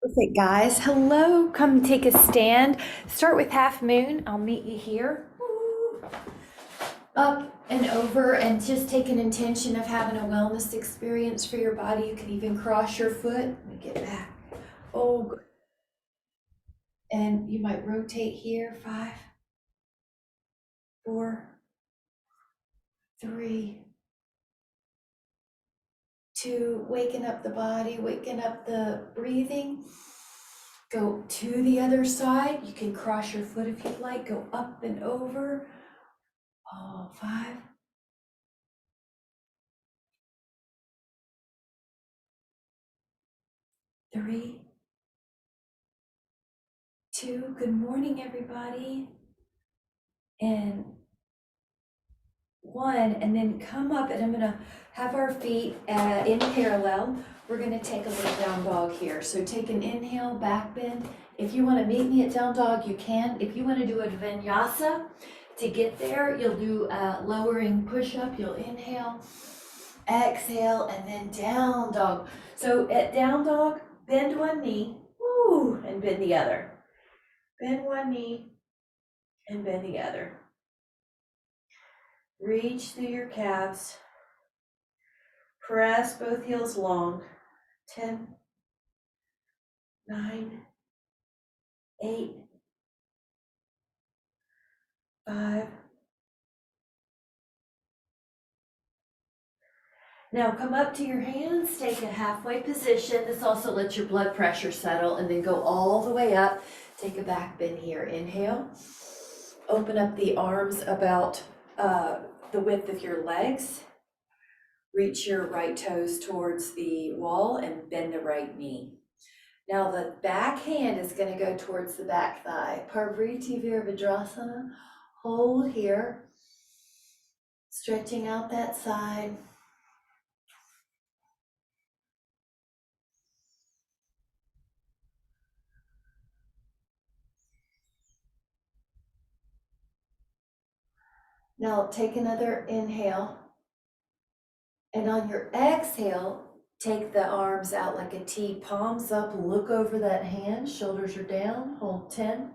Perfect, guys. Hello. Come take a stand. Start with half moon. I'll meet you here. Up and over, and just take an intention of having a wellness experience for your body. You can even cross your foot. Let me get back. Oh, good. And you might rotate here. 5, 4, 3, 2. Waking up the body, waking up the breathing. Go to the other side. You can cross your foot if you'd like. Go up and over. Oh, 5, 3, 2. Good morning, everybody. And 1, and then come up, and I'm gonna have our feet in parallel. We're gonna take a little down dog here. So take an inhale, back bend. If you wanna meet me at down dog, you can. If you wanna do a vinyasa, to get there, you'll do a lowering push-up. You'll inhale, exhale, and then down dog. So at down dog, bend one knee, woo, and bend the other. Bend one knee and bend the other. Reach through your calves. Press both heels long. 10, 9, 8, 5. Now come up to your hands, take a halfway position. This also lets your blood pressure settle, and then go all the way up. Take a back bend here. Inhale. Open up the arms about the width of your legs. Reach your right toes towards the wall and bend the right knee. Now the back hand is going to go towards the back thigh. Parvriti Virabhadrasana. Hold here. Stretching out that side. Now take another inhale. And on your exhale, take the arms out like a T, palms up, look over that hand, shoulders are down, hold 10.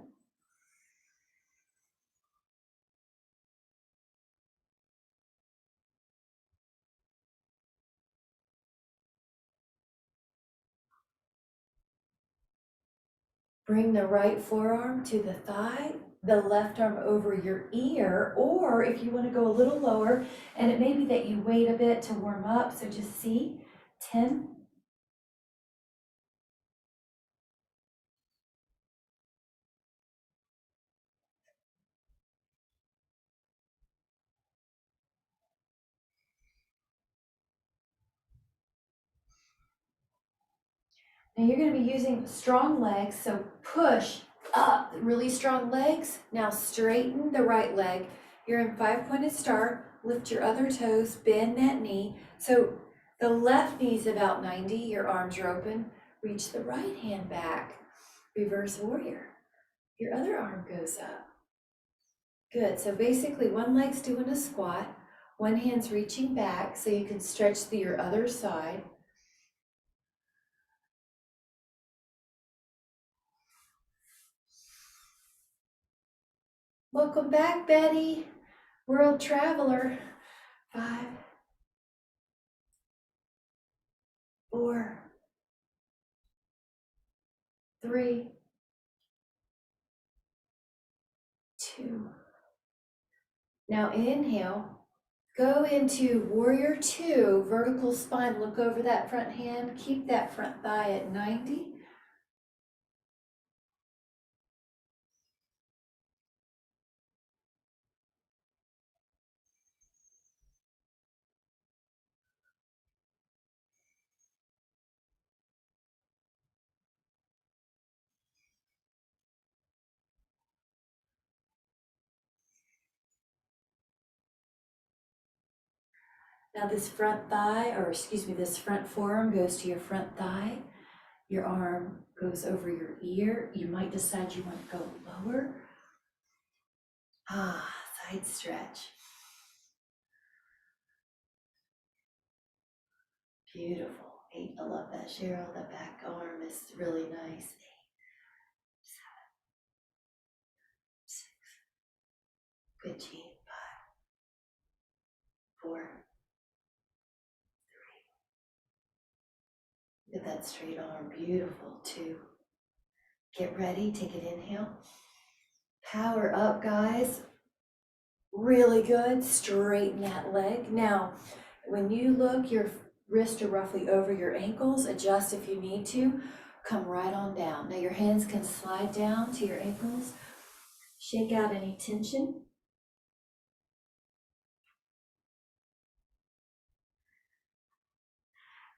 Bring the right forearm to the thigh, the left arm over your ear, or if you want to go a little lower, and it may be that you wait a bit to warm up, so just see, 10. Now you're going to be using strong legs, so push up, really strong legs. Now straighten the right leg. You're in 5-pointed start. Lift your other toes, bend that knee. So the left knee is about 90, your arms are open. Reach the right hand back, reverse warrior. Your other arm goes up. Good, so basically one leg's doing a squat, one hand's reaching back so you can stretch to your other side. Welcome back, Betty, world traveler. 5, 4, 3, 2. Now inhale, go into warrior 2, vertical spine, look over that front hand, keep that front thigh at 90. Now this front thigh, or excuse me, this front forearm goes to your front thigh. Your arm goes over your ear. You might decide you want to go lower. Side stretch. Beautiful. I love that, Cheryl, the back arm is really nice. 8, 7, 6. Good, Gene. 5, 4, 3. Get that straight arm. Beautiful. 2. Get ready. Take an inhale. Power up, guys. Really good. Straighten that leg. Now, when you look, your wrists are roughly over your ankles. Adjust if you need to. Come right on down. Now your hands can slide down to your ankles. Shake out any tension.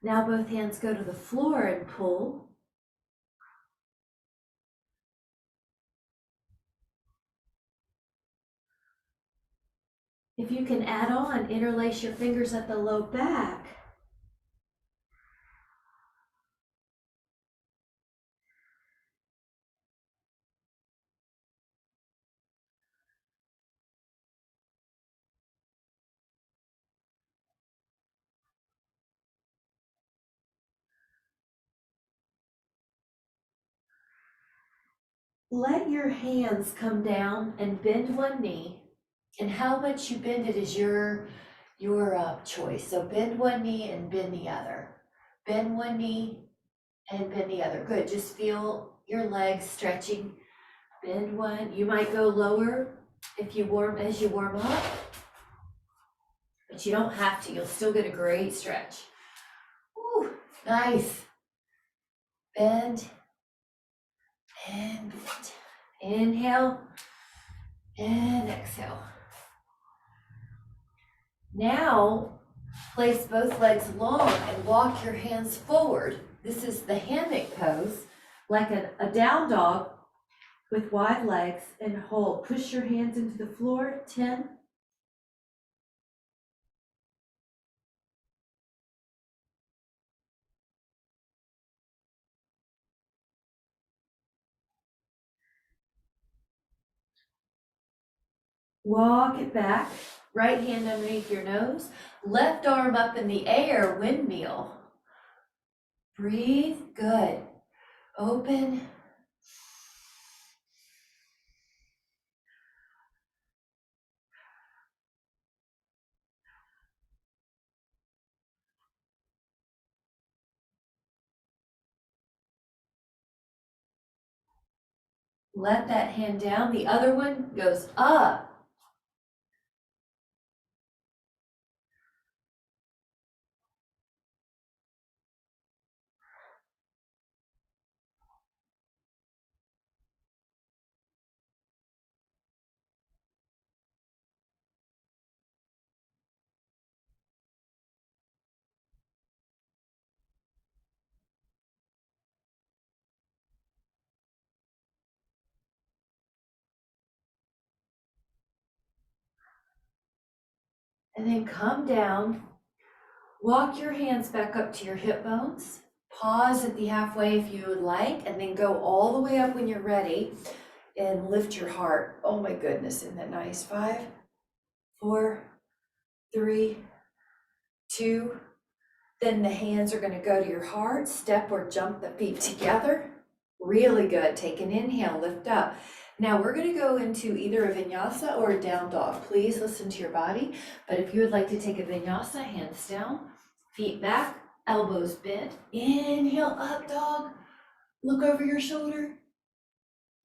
Now both hands go to the floor and pull. If you can add on, interlace your fingers at the low back. Let your hands come down and bend one knee. And how much you bend it is your choice. So bend one knee and bend the other. Bend one knee and bend the other. Good. Just feel your legs stretching. Bend one. You might go lower as you warm up, but you don't have to. You'll still get a great stretch. Woo, nice. Bend and bend. Inhale and exhale. Now, place both legs long and walk your hands forward. This is the hammock pose, like a down dog with wide legs, and hold. Push your hands into the floor. 10. Walk it back. Right hand underneath your nose. Left arm up in the air, windmill. Breathe. Good. Open. Let that hand down. The other one goes up. And then come down. Walk your hands back up to your hip bones. Pause at the halfway if you would like, and then go all the way up when you're ready and lift your heart. Oh my goodness, isn't that nice? 5, 4, 3, 2. Then the hands are going to go to your heart. Step or jump the feet together. Really good. Take an inhale, lift up. Now we're going to go into either a vinyasa or a down dog. Please listen to your body. But if you would like to take a vinyasa, hands down, feet back, elbows bent. Inhale, up dog. Look over your shoulder.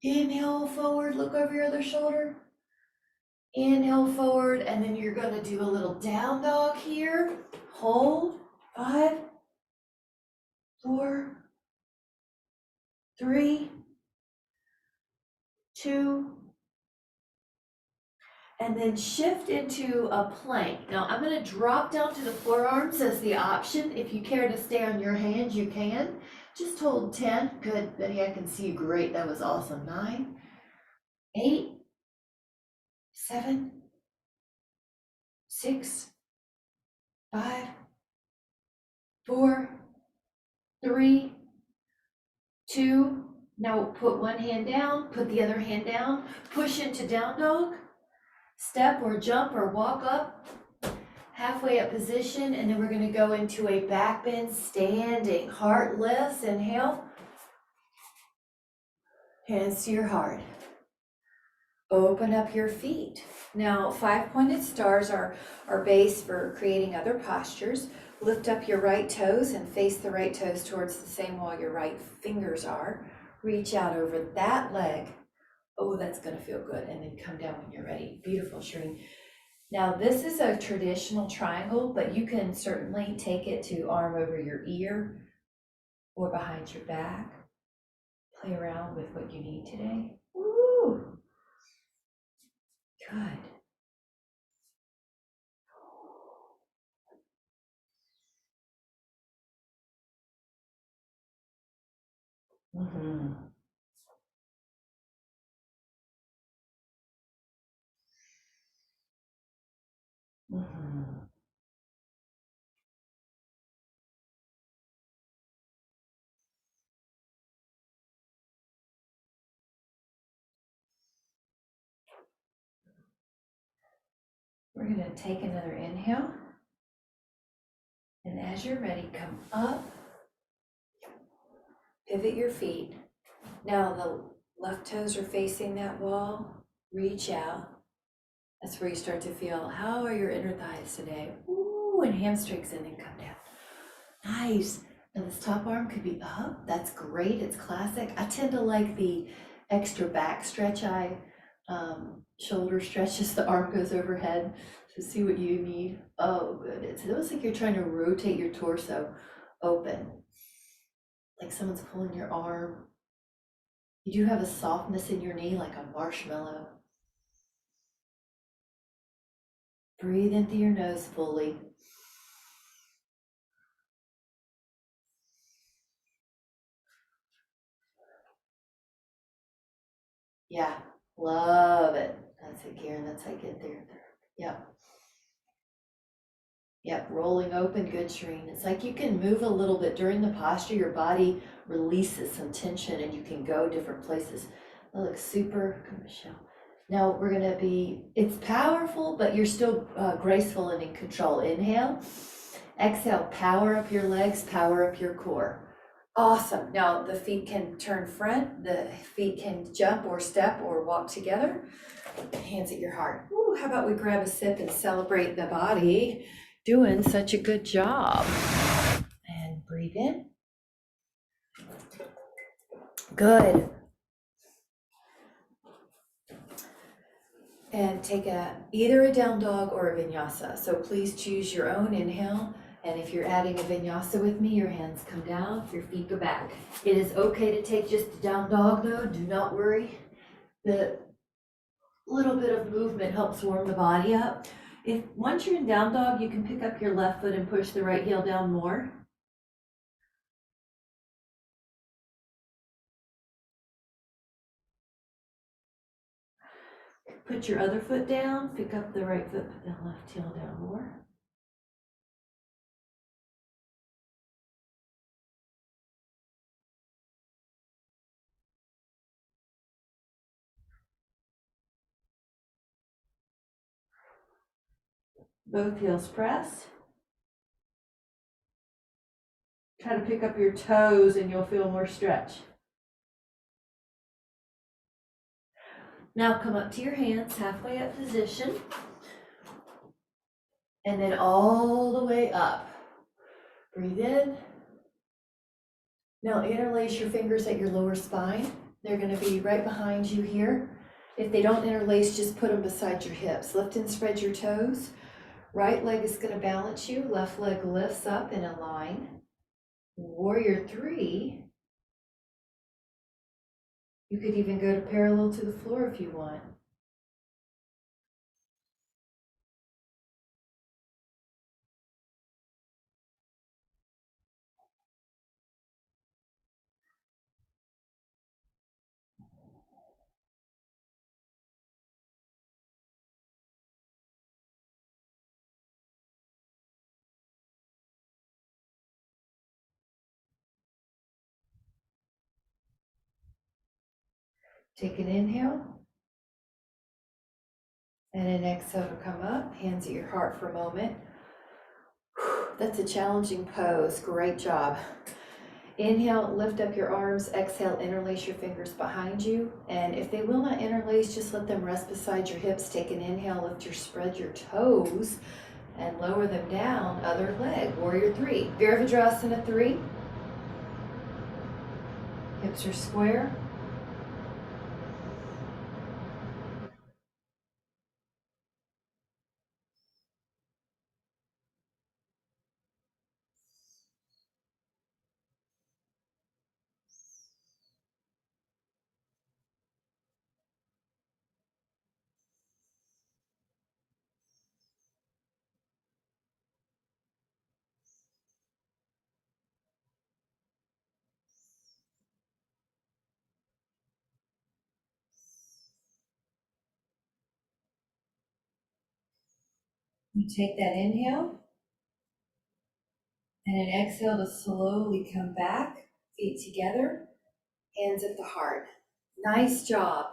Inhale forward, look over your other shoulder. Inhale forward, and then you're going to do a little down dog here. Hold. 5, 4, 3, 2, and then shift into a plank. Now I'm going to drop down to the forearms as the option. If you care to stay on your hands, you can. Just hold 10. Good, Betty, I can see you great. That was awesome. 9, 8, 7, 6, 5, 4, 3, 2. Now put one hand down, put the other hand down, push into down dog, step or jump or walk up, halfway up position, and then we're going to go into a back bend standing. Heart lifts, inhale, Hands to your heart. Open up your feet. Now, 5-pointed stars are our base for creating other postures. Lift up your right toes and face the right toes towards the same wall your right fingers are. Reach out over that leg. Oh, that's gonna feel good. And then come down when you're ready. Beautiful, Shireen. Now, this is a traditional triangle, but you can certainly take it to arm over your ear or behind your back. Play around with what you need today. Woo! Good. Mm-hmm. Mm-hmm. We're gonna take another inhale. And as you're ready, come up, pivot your feet. Now the left toes are facing that wall. Reach out. That's where you start to feel, how are your inner thighs today? Ooh, and hamstrings, and then come down. Nice. And this top arm could be up. That's great. It's classic. I tend to like the extra back stretch. Shoulder stretches, the arm goes overhead. So see what you need. Oh, good. It's almost like you're trying to rotate your torso open, like someone's pulling your arm. You do have a softness in your knee, like a marshmallow. Breathe into your nose fully. Yeah, love it. That's it, Karen. That's how you get there. Yep. Yep, rolling open, good, Shireen. It's like you can move a little bit during the posture, your body releases some tension and you can go different places. That looks super good, Michelle. Now we're gonna it's powerful, but you're still graceful and in control. Inhale, exhale, power up your legs, power up your core. Awesome. Now the feet can turn front, the feet can jump or step or walk together. Hands at your heart. Ooh, how about we grab a sip and celebrate the body doing such a good job. And breathe in. Good. And take either a down dog or a vinyasa. So please choose your own inhale. And if you're adding a vinyasa with me, your hands come down, your feet go back. It is okay to take just a down dog though, do not worry. The little bit of movement helps warm the body up. If once you're in down dog, you can pick up your left foot and push the right heel down more. Put your other foot down, pick up the right foot, put the left heel down more. Both heels pressed. Try to pick up your toes and you'll feel more stretch. Now come up to your hands, halfway up position. And then all the way up. Breathe in. Now interlace your fingers at your lower spine. They're gonna be right behind you here. If they don't interlace, just put them beside your hips. Lift and spread your toes. Right leg is gonna balance you. Left leg lifts up in a line. Warrior 3. You could even go to parallel to the floor if you want. Take an inhale and an exhale to come up. Hands at your heart for a moment. That's a challenging pose. Great job. Inhale, lift up your arms. Exhale, interlace your fingers behind you. And if they will not interlace, just let them rest beside your hips. Take an inhale, spread your toes and lower them down. Other leg, warrior three. Virabhadrasana 3. Hips are square. You take that inhale and an exhale to slowly come back, feet together, hands at the heart. Nice job.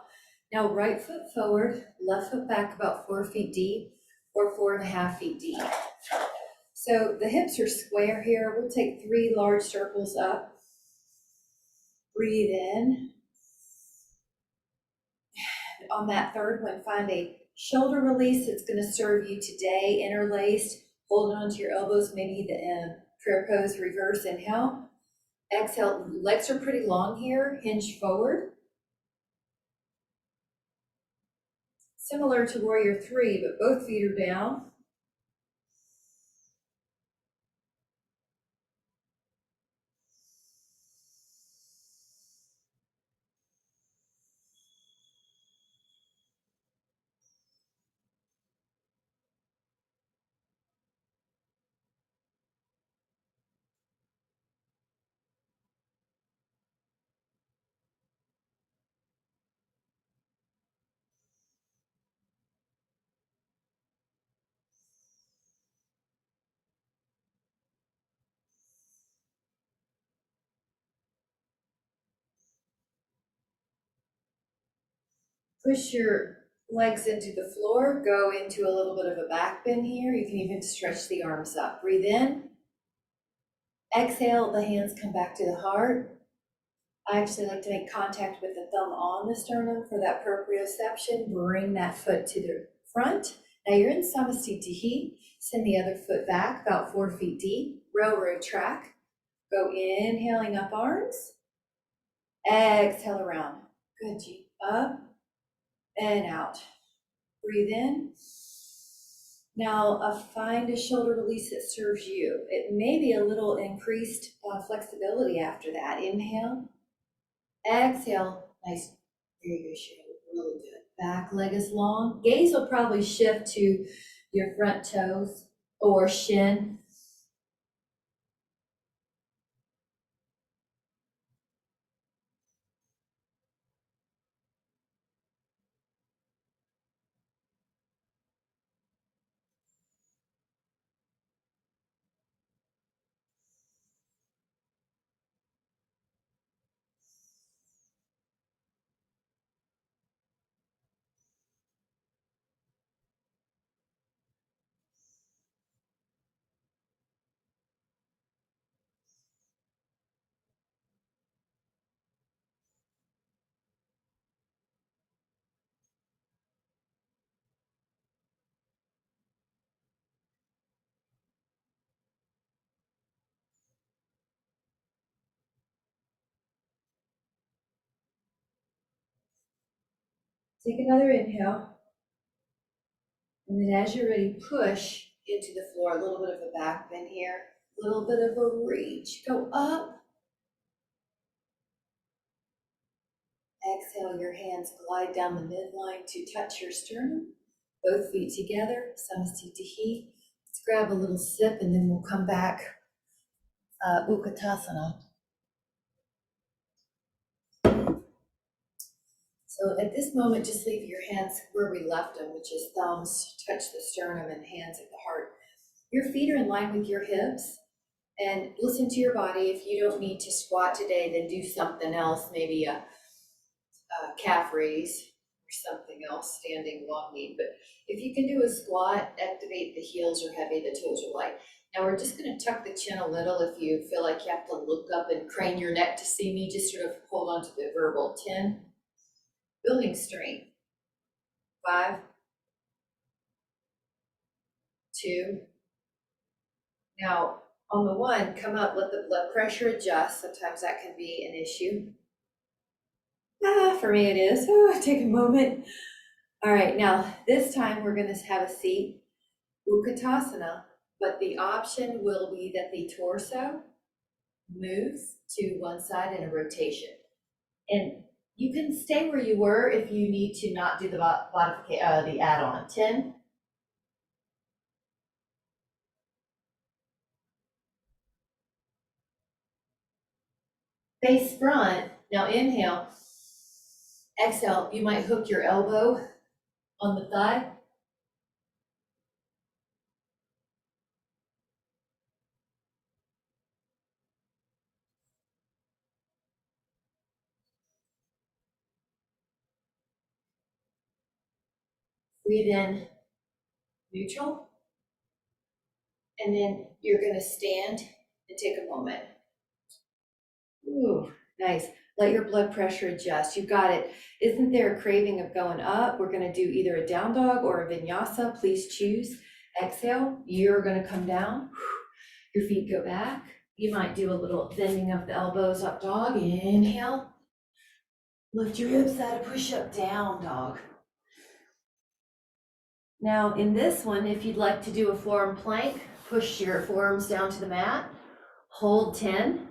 Now right foot forward, left foot back about 4 feet deep or 4.5 feet deep. So the hips are square here. We'll take 3 large circles up. Breathe in. On that third one, find a shoulder release that's going to serve you today, interlaced. Hold on to your elbows, maybe the prayer pose reverse. Inhale. Exhale, legs are pretty long here, hinge forward. Similar to warrior three, but both feet are down. Push your legs into the floor, go into a little bit of a back bend here. You can even stretch the arms up. Breathe in. Exhale, the hands come back to the heart. I actually like to make contact with the thumb on the sternum for that proprioception. Bring that foot to the front. Now you're in Samasthiti. Send the other foot back about 4 feet deep. Railroad track. Go inhaling up arms. Exhale around. Good. Up and out. Breathe in. Now find a shoulder release that serves you. It may be a little increased flexibility after that. Inhale. Exhale. Nice. Very good shape. Really good. Back leg is long. Gaze will probably shift to your front toes or shin. Take another inhale. And then as you're ready, push into the floor. A little bit of a back bend here. A little bit of a reach. Go up. Exhale, your hands glide down the midline to touch your sternum. Both feet together, Samasthiti. Let's grab a little sip and then we'll come back. Utkatasana. So at this moment, just leave your hands where we left them, which is thumbs touch the sternum and hands at the heart. Your feet are in line with your hips. And listen to your body. If you don't need to squat today, then do something else, maybe a calf raise or something else, standing long knee. But if you can do a squat, activate the heels are heavy, the toes are light. Now we're just gonna tuck the chin a little. If you feel like you have to look up and crane your neck to see me, just sort of hold on to the verbal. 10, building strength. 5, 2. Now on the 1, come up, let the blood pressure adjust. Sometimes that can be an issue. For me it is. Take a moment. All right, now this time we're gonna have a seat, Utkatasana, but the option will be that the torso moves to one side in a rotation. And you can stay where you were if you need to not do the the add-on. 10, face front. Now inhale, exhale. You might hook your elbow on the thigh. Breathe in, neutral. And then you're gonna stand and take a moment. Ooh, nice. Let your blood pressure adjust. You got it. Isn't there a craving of going up? We're gonna do either a down dog or a vinyasa. Please choose. Exhale, you're gonna come down. Your feet go back. You might do a little bending of the elbows, up dog. Inhale. Lift your hips out, a push up, down dog. Now in this one, if you'd like to do a forearm plank, push your forearms down to the mat. Hold 10.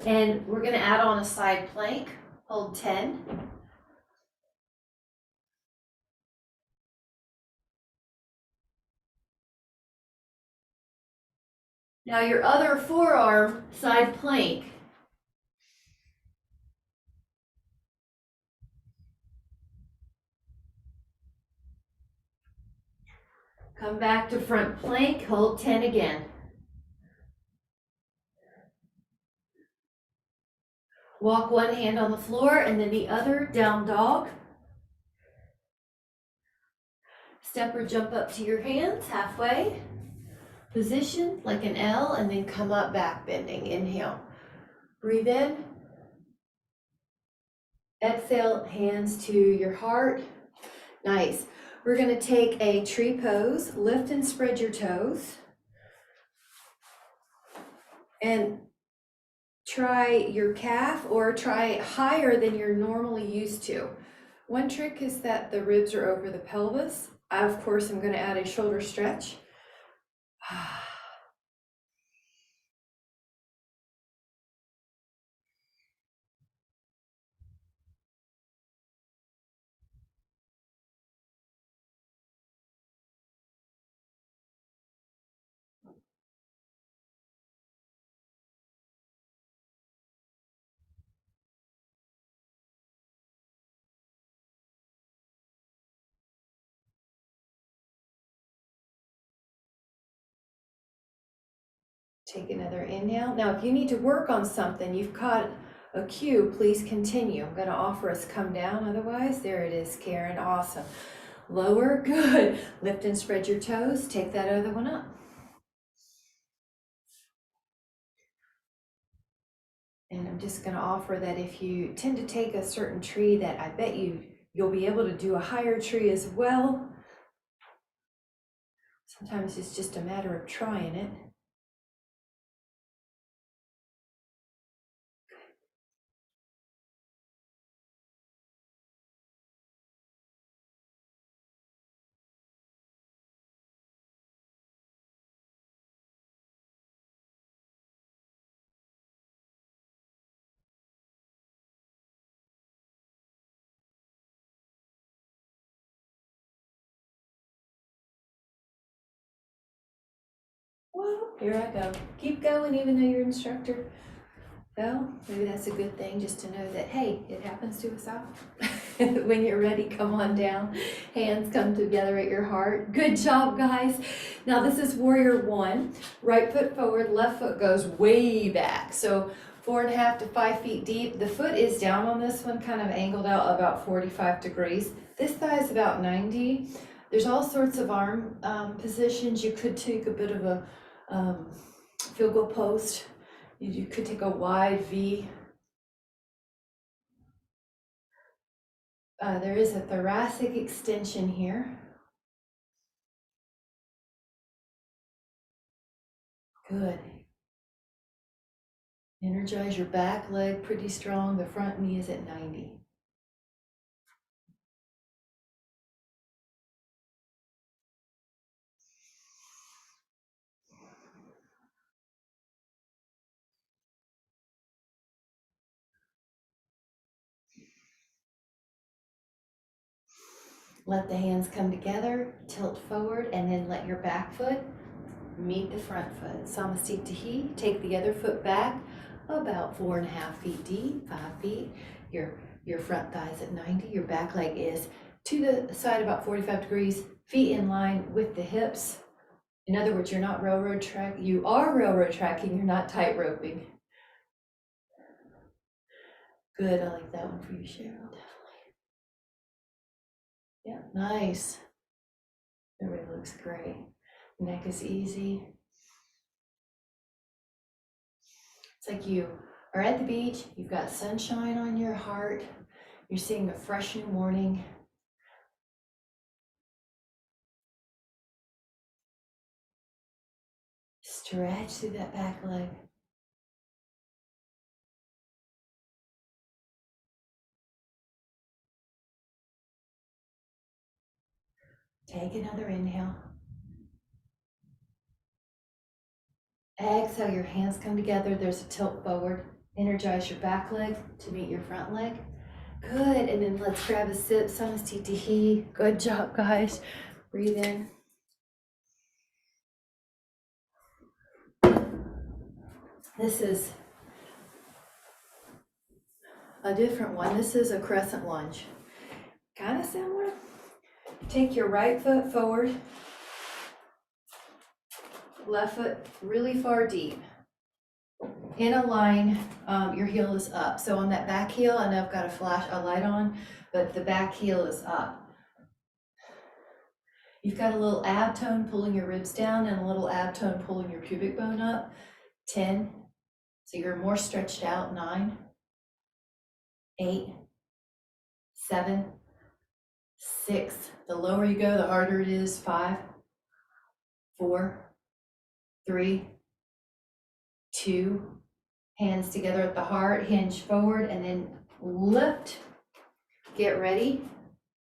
And we're gonna add on a side plank. Hold 10. Now your other forearm side plank. Come back to front plank, hold 10 again. Walk one hand on the floor and then the other, down dog. Step or jump up to your hands, halfway. Position like an L and then come up, back bending. Inhale. Breathe in. Exhale, hands to your heart. Nice. We're going to take a tree pose. Lift and spread your toes. And try your calf or try higher than you're normally used to. One trick is that the ribs are over the pelvis. I, of course, am going to add a shoulder stretch. Take another inhale. Now, if you need to work on something, you've caught a cue, please continue. I'm going to offer us come down. Otherwise, there it is, Karen. Awesome. Lower, good. Lift and spread your toes. Take that other one up. And I'm just going to offer that if you tend to take a certain tree, that I bet you'll be able to do a higher tree as well. Sometimes it's just a matter of trying it. Well, here I go. Keep going even though you're instructor. Well, maybe that's a good thing, just to know that, hey, it happens to us all. When you're ready, come on down. Hands come together at your heart. Good job, guys. Now this is warrior 1. Right foot forward, left foot goes way back. So 4.5 to 5 feet deep. The foot is down on this one, kind of angled out about 45 degrees. This thigh is about 90. There's all sorts of arm positions. You could take a bit of a field goal post. You could take a wide V. There is a thoracic extension here. Good. Energize your back leg pretty strong. The front knee is at 90. Let the hands come together, tilt forward, and then let your back foot meet the front foot. Samasthiti. Take the other foot back about 4.5 feet deep, 5 feet. Your front thigh's at 90. Your back leg is to the side about 45 degrees, feet in line with the hips. In other words, you're not railroad track. You are railroad tracking. You're not tight roping. Good. I like that one for you, Cheryl. Yeah, nice. Everybody looks great. Neck is easy. It's like you are at the beach, you've got sunshine on your heart, you're seeing a fresh new morning. Stretch through that back leg. Take another inhale. Exhale, your hands come together. There's a tilt forward. Energize your back leg to meet your front leg. Good, and then let's grab a sip. Samasthiti. Good job, guys. Breathe in. This is a different one. This is a crescent lunge. Kind of similar. Take your right foot forward. Left foot really far deep. In a line, your heel is up. So on that back heel, I know I've got a light on, but the back heel is up. You've got a little ab tone pulling your ribs down and a little ab tone pulling your pubic bone up. 10. So you're more stretched out. 9, 8, 7, 6. The lower you go, the harder it is. 5, 4, 3, 2. Hands together at the heart, hinge forward, and then lift. Get ready.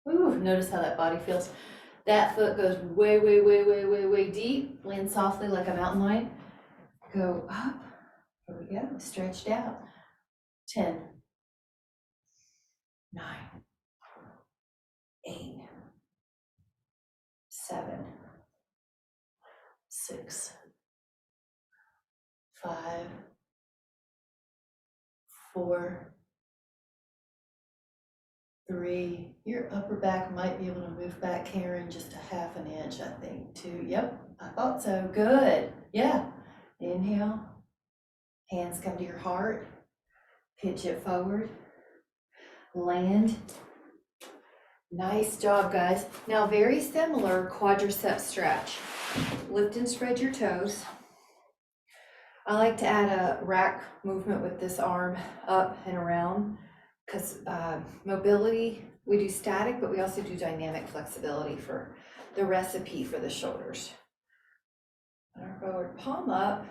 Ooh, notice how that body feels. That foot goes way, way, way, way, way, way deep. Land softly like a mountain lion. Go up. Here we go. Stretched out. 10, 9, 8, 7, 6, 5, 4, 3. Your upper back might be able to move back, Karen, just a half an inch, I think, 2. Yep, I thought so. Good. Yeah. Inhale. Hands come to your heart. Pitch it forward. Land. Nice job, guys. Now, very similar quadricep stretch. Lift and spread your toes. I like to add a rack movement with this arm up and around because mobility, we do static, but we also do dynamic flexibility for the recipe for the shoulders. Our forward palm up.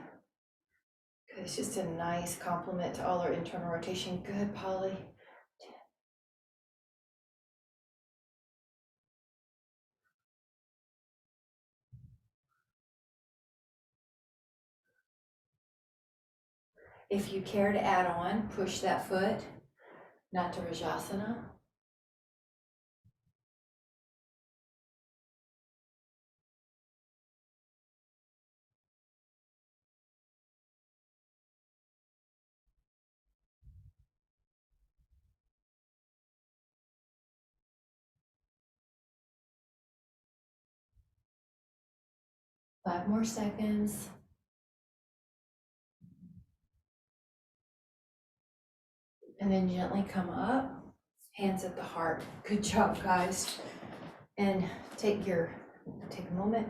It's just a nice complement to all our internal rotation. Good, Polly. If you care to add on, push that foot, not to Rajasana. Five more seconds. And then gently come up, hands at the heart. Good job, guys. And take a moment,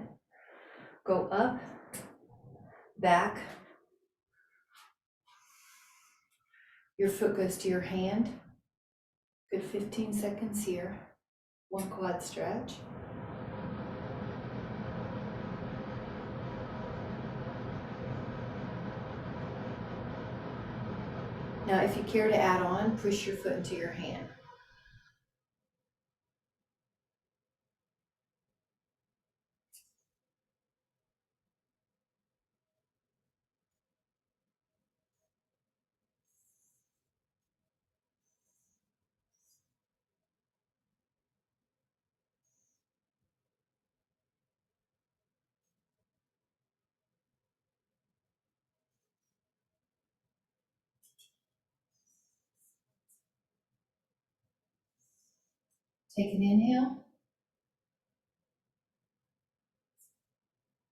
go up, back. Your foot goes to your hand. Good 15 seconds here. One quad stretch. Now, if you care to add on, push your foot into your hand. Take an inhale.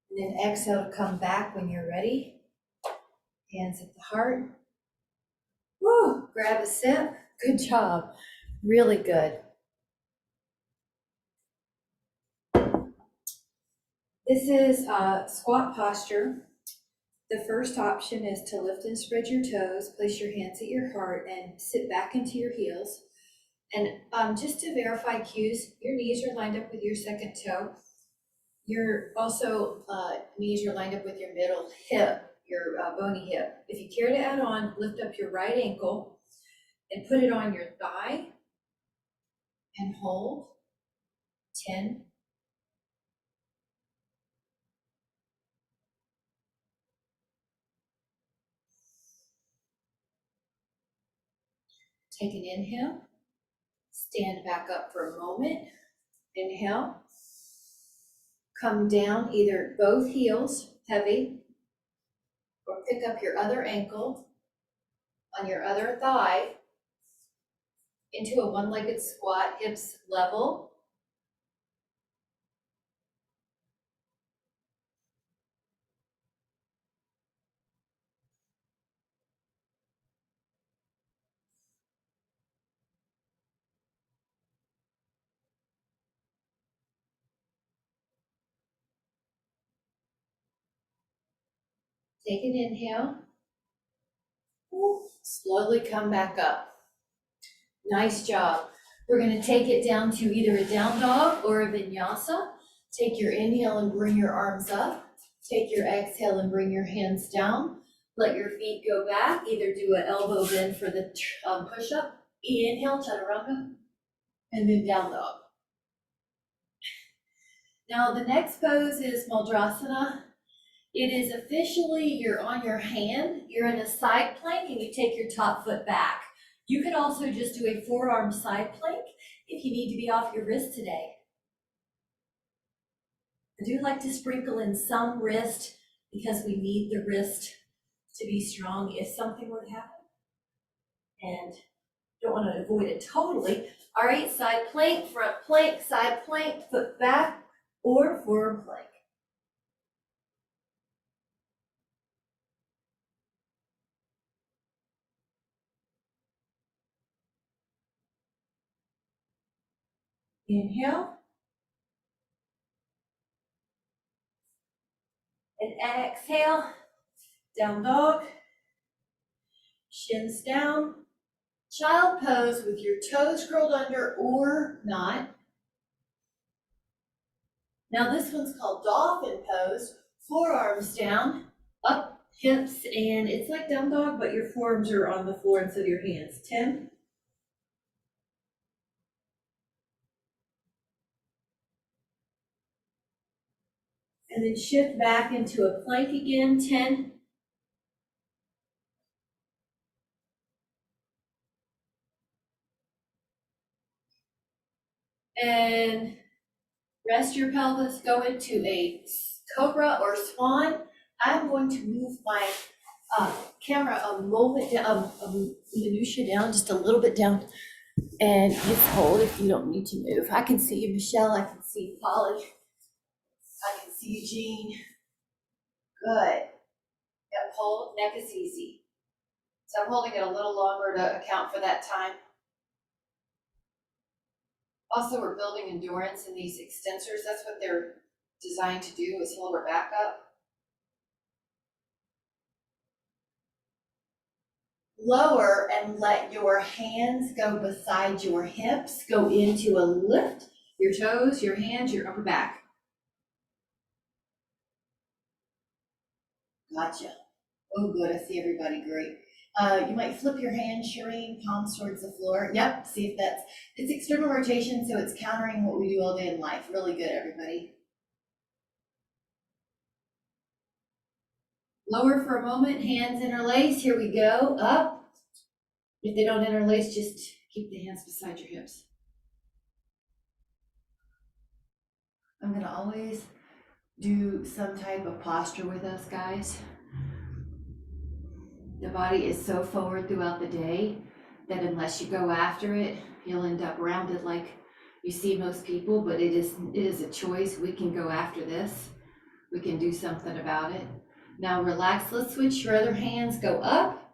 And then exhale to come back when you're ready. Hands at the heart. Woo! Grab a sip. Good job. Really good. This is squat posture. The first option is to lift and spread your toes, place your hands at your heart, and sit back into your heels. And just to verify cues, your knees are lined up with your second toe. Your also knees are lined up with your middle hip, your bony hip. If you care to add on, lift up your right ankle and put it on your thigh and hold. 10. Take an inhale. Stand back up for a moment. Inhale. Come down, either both heels heavy, or pick up your other ankle on your other thigh into a one-legged squat, hips level. Take an inhale. Slowly come back up. Nice job. We're going to take it down to either a down dog or a vinyasa. Take your inhale and bring your arms up. Take your exhale and bring your hands down. Let your feet go back. Either do an elbow bend for the push-up. Inhale, chaturanga, and then down dog. Now the next pose is Mudrasana. It is officially, you're on your hand, you're in a side plank, and you take your top foot back. You could also just do a forearm side plank if you need to be off your wrist today. I do like to sprinkle in some wrist because we need the wrist to be strong if something were to happen. And don't want to avoid it totally. All right, side plank, front plank, side plank, foot back, or forearm plank. Inhale. And exhale, down dog, shins down, child pose with your toes curled under or not. Now this one's called dolphin pose, forearms down, up, hips, and it's like down dog, but your forearms are on the floor instead of your hands. 10. And then shift back into a plank again, 10. And rest your pelvis, go into a cobra or swan. I'm going to move my camera a moment down, minutia down, just a little bit down, and just hold if you don't need to move. I can see you, Michelle. I can see you, Polly. I can see you, Jean. Good. Yep, hold, neck is easy. So I'm holding it a little longer to account for that time. Also, we're building endurance in these extensors. That's what they're designed to do, is lower back up. Lower and let your hands go beside your hips. Go into a lift. Your toes, your hands, your upper back. Gotcha. Oh, good. I see everybody. Great. You might flip your hands, Shireen, palms towards the floor. Yep. See if it's external rotation, so it's countering what we do all day in life. Really good, everybody. Lower for a moment, hands interlace. Here we go. Up. If they don't interlace, just keep the hands beside your hips. I'm gonna always do some type of posture with us, guys. The body is so forward throughout the day that unless you go after it, you'll end up rounded like you see most people, but it is a choice. We can go after this. We can do something about it. Now relax, let's switch your other hands, go up.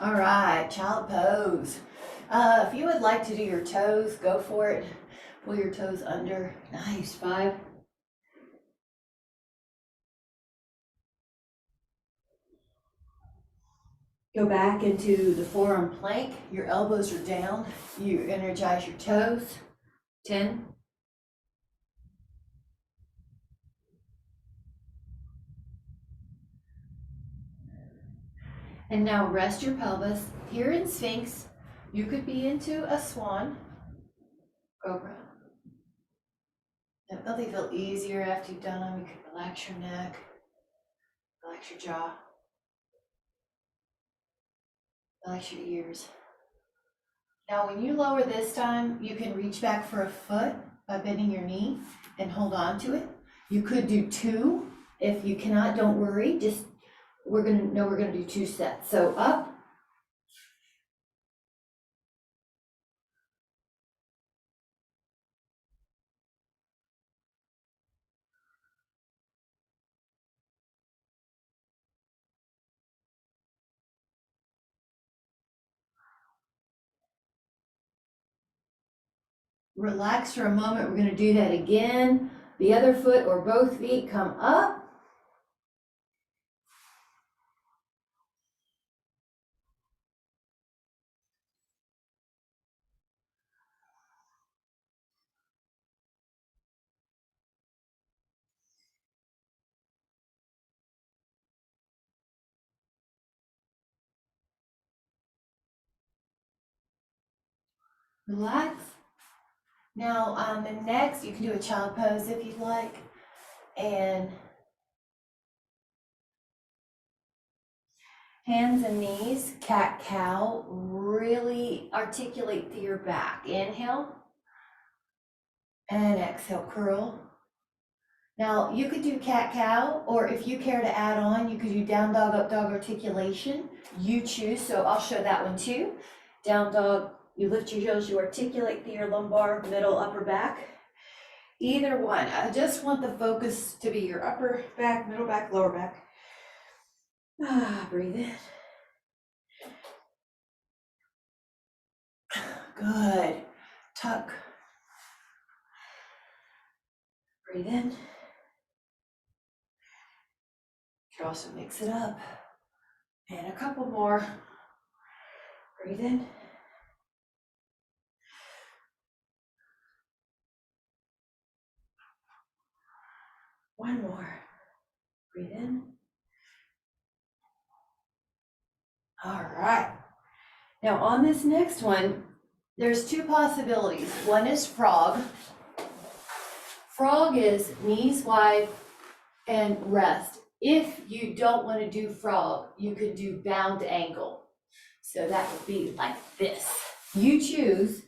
All right, child pose. If you would like to do your toes, go for it. Pull your toes under. Nice, 5. Go back into the forearm plank. Your elbows are down. You energize your toes. 10. And now rest your pelvis. Here in Sphinx, you could be into a swan, cobra. If they'll feel easier after you've done them, you can relax your neck, relax your jaw, relax your ears. Now, when you lower this time, you can reach back for a foot by bending your knee and hold on to it. You could do 2. If you cannot, don't worry. Just we're gonna do 2 sets. So up. Relax for a moment. We're gonna do that again. The other foot or both feet come up. Relax. Now on the next, you can do a child pose if you'd like. And hands and knees, cat-cow, really articulate through your back. Inhale and exhale, curl. Now you could do cat-cow, or if you care to add on, you could do down dog, up dog articulation. You choose, so I'll show that one too. Down dog, you lift your heels, you articulate through your lumbar, middle, upper back. Either one. I just want the focus to be your upper back, middle back, lower back. Breathe in. Good. Tuck. Breathe in. You can also mix it up. And a couple more. Breathe in. One more. Breathe in. All right. Now on this next one, there's 2 possibilities. One is frog. Frog is knees wide and rest. If you don't want to do frog, you could do bound angle. So that would be like this. You choose.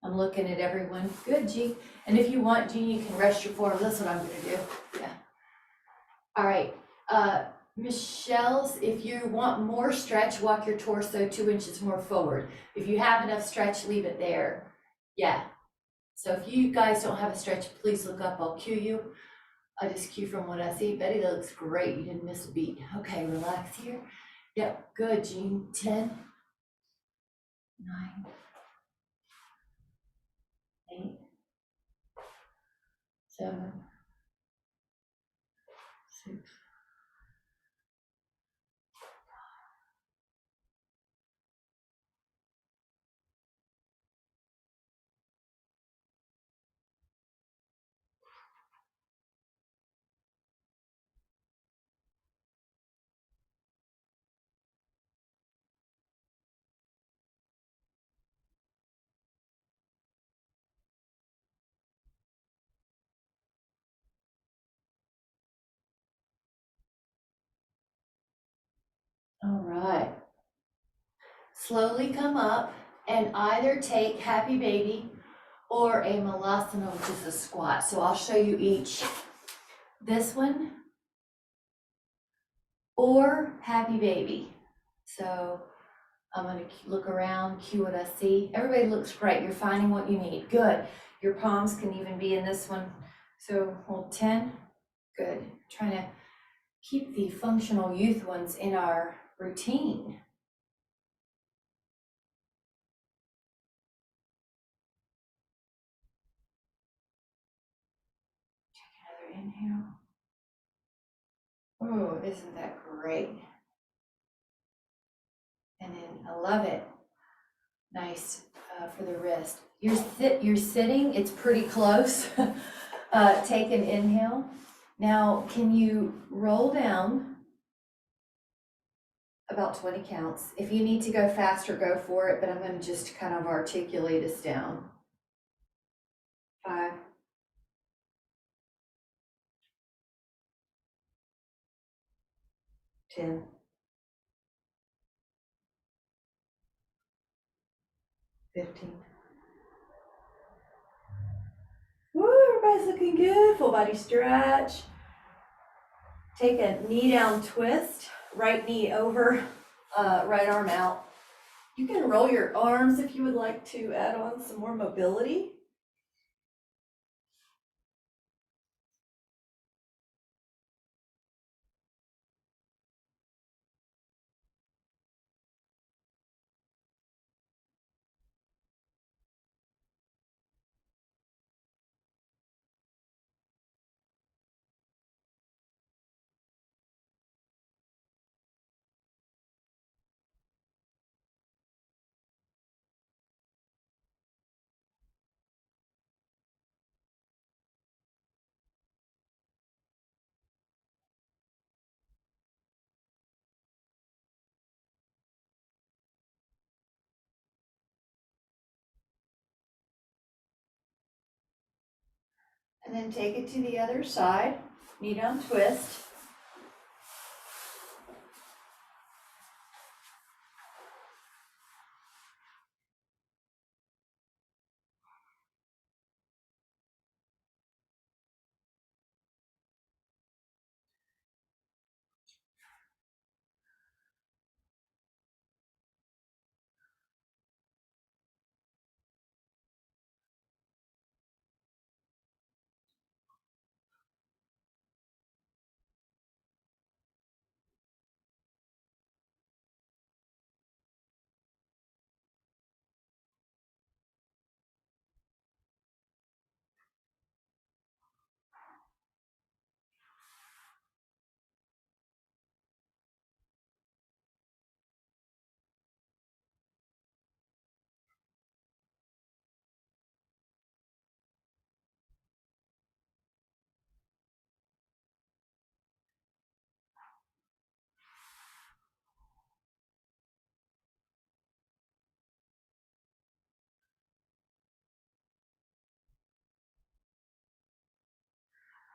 I'm looking at everyone. Good, G. And if you want, G, you can rest your forearm. That's what I'm gonna do. Yeah. All right. Michelle's, if you want more stretch, walk your torso 2 inches more forward. If you have enough stretch, leave it there. Yeah. So if you guys don't have a stretch, please look up, I'll cue you. I just cue from what I see. Betty, that looks great, you didn't miss a beat. Okay, relax here. Yep, good, Jean. 10, 9, 8, 7, 6. All right. Slowly come up and either take happy baby or a malasana, which is a squat. So I'll show you each. This one or happy baby. So I'm gonna look around, cue what I see. Everybody looks great. You're finding what you need. Good. Your palms can even be in this one. So hold 10. Good. Trying to keep the functional youth ones in our routine. Take another inhale. Oh, isn't that great? And then I love it. Nice for the wrist. You're sitting, it's pretty close. Take an inhale. Now, can you roll down about 20 counts? If you need to go faster, go for it, but I'm going to just kind of articulate us down. 5, 10, 15. Woo, everybody's looking good. Full body stretch. Take a knee down twist. Right knee over, right arm out. You can roll your arms if you would like to add on some more mobility. And then take it to the other side, knee down twist.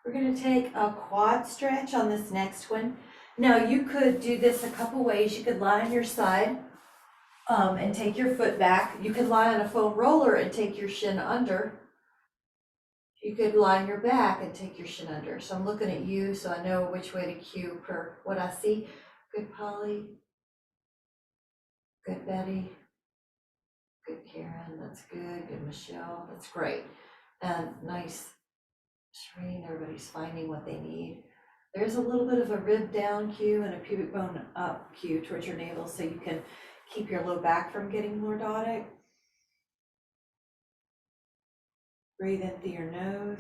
We're gonna take a quad stretch on this next one. Now you could do this a couple ways. You could lie on your side and take your foot back. You could lie on a foam roller and take your shin under. You could lie on your back and take your shin under. So I'm looking at you so I know which way to cue per what I see. Good Polly. Good Betty. Good Karen, that's good. Good Michelle, that's great. and nice screen. Everybody's finding what they need. There's a little bit of a rib down cue and a pubic bone up cue towards your navel so you can keep your low back from getting lordotic. Breathe in through your nose.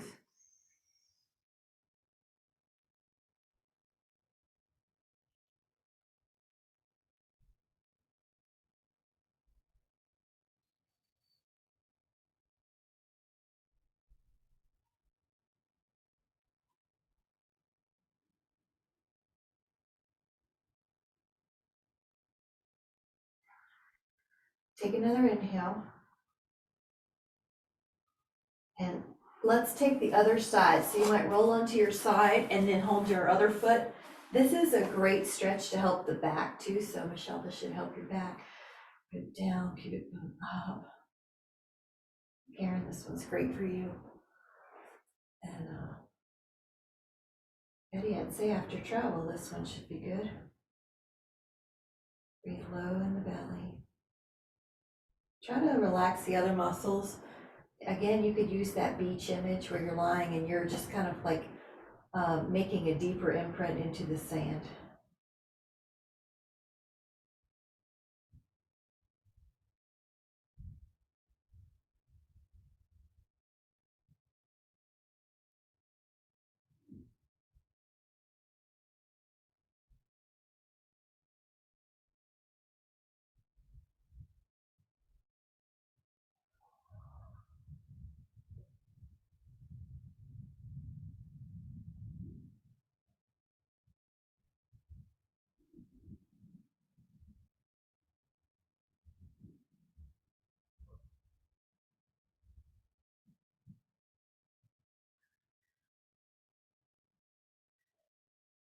Take another inhale. And let's take the other side. So you might roll onto your side and then hold your other foot. This is a great stretch to help the back too. So Michelle, this should help your back. Go down, pubic bone up. Karen, this one's great for you. And Betty, I'd say after travel, this one should be good. Breathe low in the belly. Try to relax the other muscles. Again, you could use that beach image where you're lying and you're just kind of like making a deeper imprint into the sand.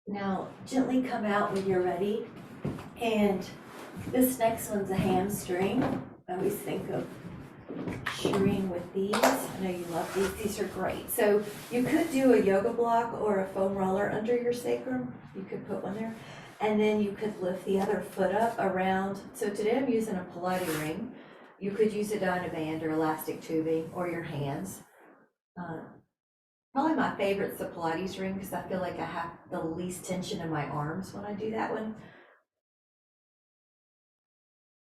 Now, gently come out when you're ready. And this next one's a hamstring. I always think of shooting with these. I know you love these. These are great. So you could do a yoga block or a foam roller under your sacrum. You could put one there. And then you could lift the other foot up around. So today I'm using a Pilates ring. You could use a Dynaband or elastic tubing or your hands. Probably my favorite's the Pilates ring because I feel like I have the least tension in my arms when I do that one.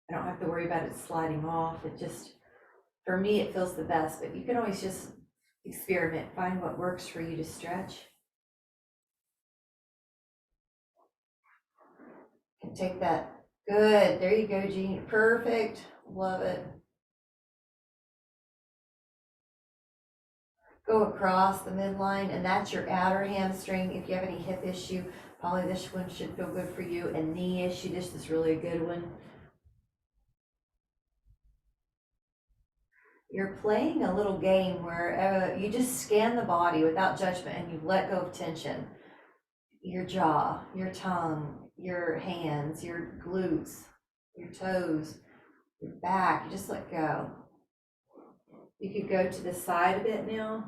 I don't have to worry about it sliding off. It just, for me, it feels the best, but you can always just experiment, find what works for you to stretch. You can take that. Good. There you go, Jean. Perfect. Love it. Go across the midline, and that's your outer hamstring. If you have any hip issue, probably this one should feel good for you. And knee issue, this is really a good one. You're playing a little game where you just scan the body without judgment and you let go of tension. Your jaw, your tongue, your hands, your glutes, your toes, your back, you just let go. You could go to the side a bit now.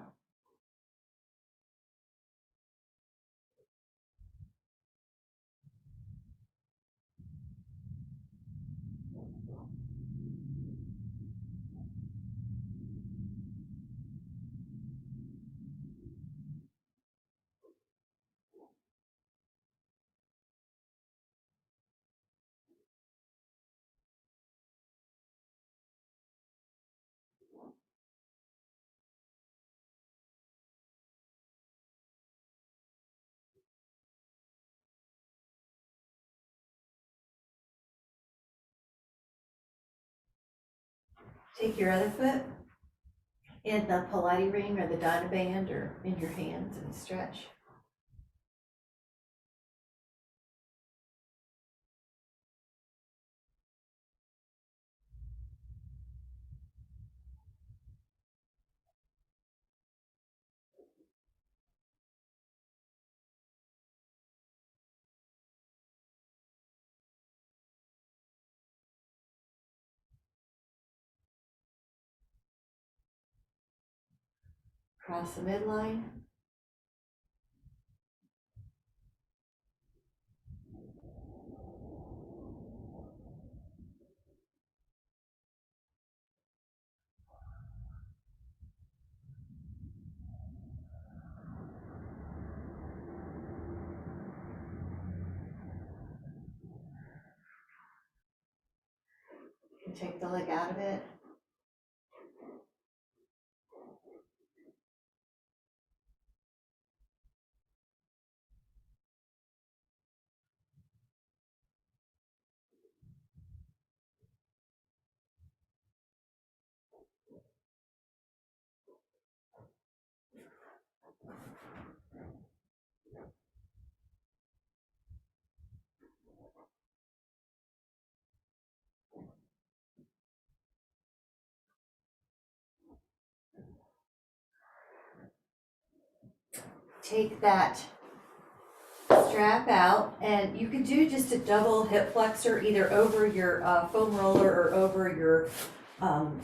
Take your other foot in the Pilates ring or the Dynaband or in your hands and stretch. Cross the midline. You can take the leg out of it. Take that strap out, and you can do just a double hip flexor either over your foam roller or over your um,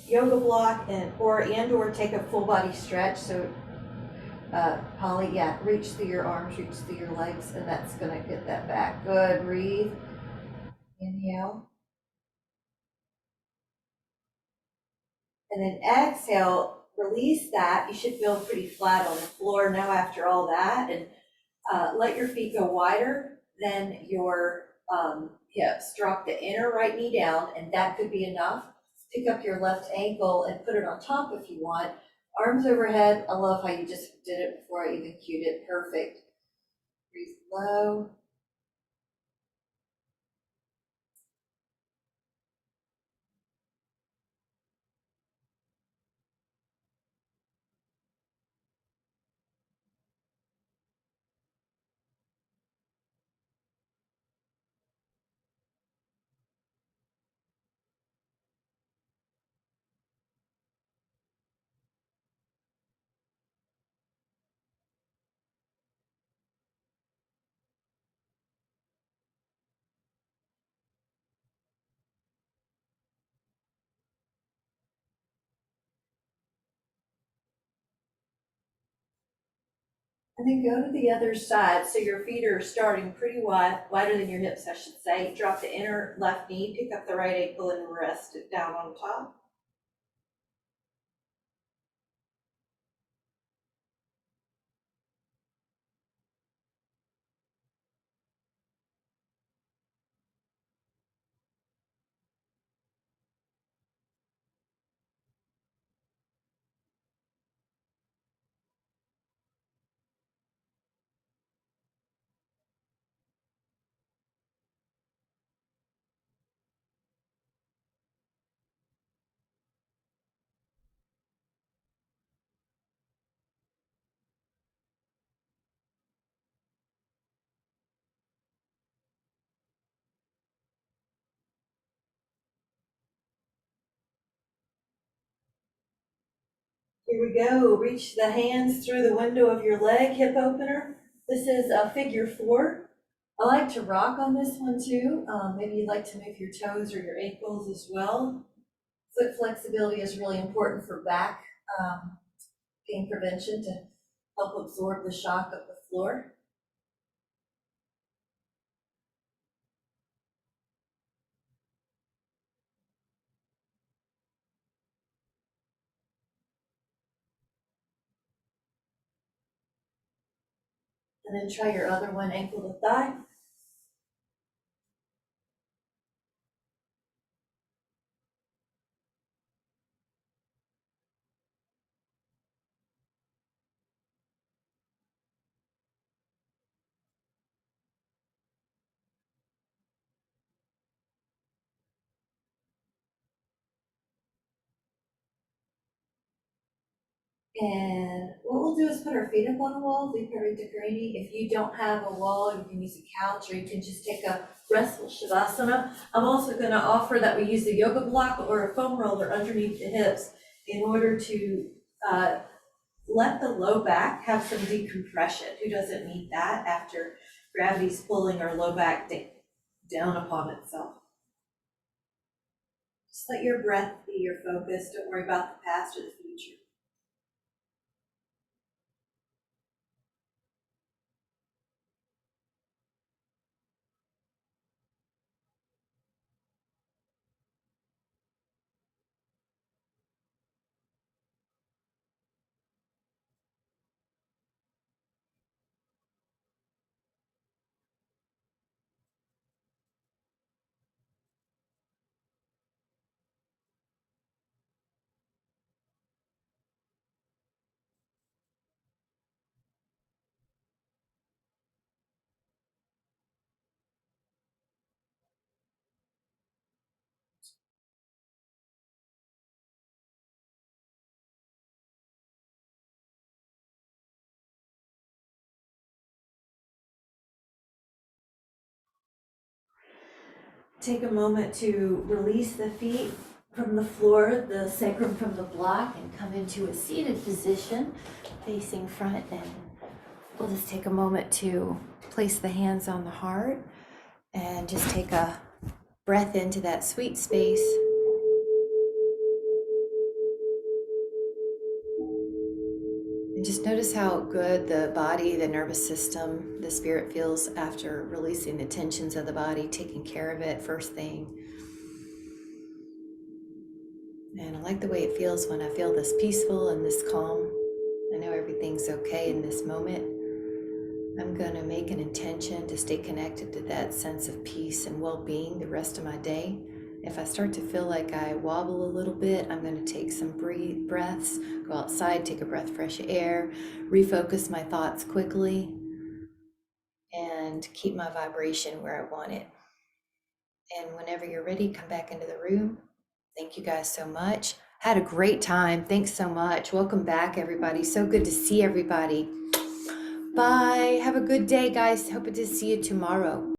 yoga block, and or take a full body stretch. So Polly, yeah, reach through your arms, reach through your legs, and that's gonna get that back. Good, breathe, inhale, and then exhale, release that. You should feel pretty flat on the floor now after all that, and let your feet go wider than your hips. Drop the inner right knee down, and that could be enough. Pick up your left ankle and put it on top if you want. Arms overhead. I love how you just did it before I even cued it. Perfect. Breathe low. And then go to the other side. So your feet are starting pretty wide, wider than your hips, I should say. Drop the inner left knee, pick up the right ankle, and rest it down on top. Here we go. Reach the hands through the window of your leg, hip opener. This is a figure four. I like to rock on this one too. Maybe you'd like to move your toes or your ankles as well. Foot flexibility is really important for back pain prevention to help absorb the shock of the floor. And then try your other one, ankle to thigh. And what we'll do is put our feet up on a wall, Viparita Granny. If you don't have a wall, you can use a couch, or you can just take a restful Shavasana. I'm also going to offer that we use a yoga block or a foam roller underneath the hips in order to let the low back have some decompression. Who doesn't need that after gravity's pulling our low back down upon itself? Just let your breath be your focus. Don't worry about the past or the future. Take a moment to release the feet from the floor, the sacrum from the block, and come into a seated position facing front. And we'll just take a moment to place the hands on the heart and just take a breath into that sweet space. And just notice how good the body, the nervous system, the spirit feels after releasing the tensions of the body, taking care of it first thing. And I like the way it feels when I feel this peaceful and this calm. I know everything's okay in this moment. I'm going to make an intention to stay connected to that sense of peace and well-being the rest of my day. If I start to feel like I wobble a little bit, I'm going to take some breaths, go outside, take a breath of fresh air, refocus my thoughts quickly, and keep my vibration where I want it. And whenever you're ready, come back into the room. Thank you guys so much. Had a great time. Thanks so much. Welcome back, everybody. So good to see everybody. Bye. Have a good day, guys. Hope to see you tomorrow.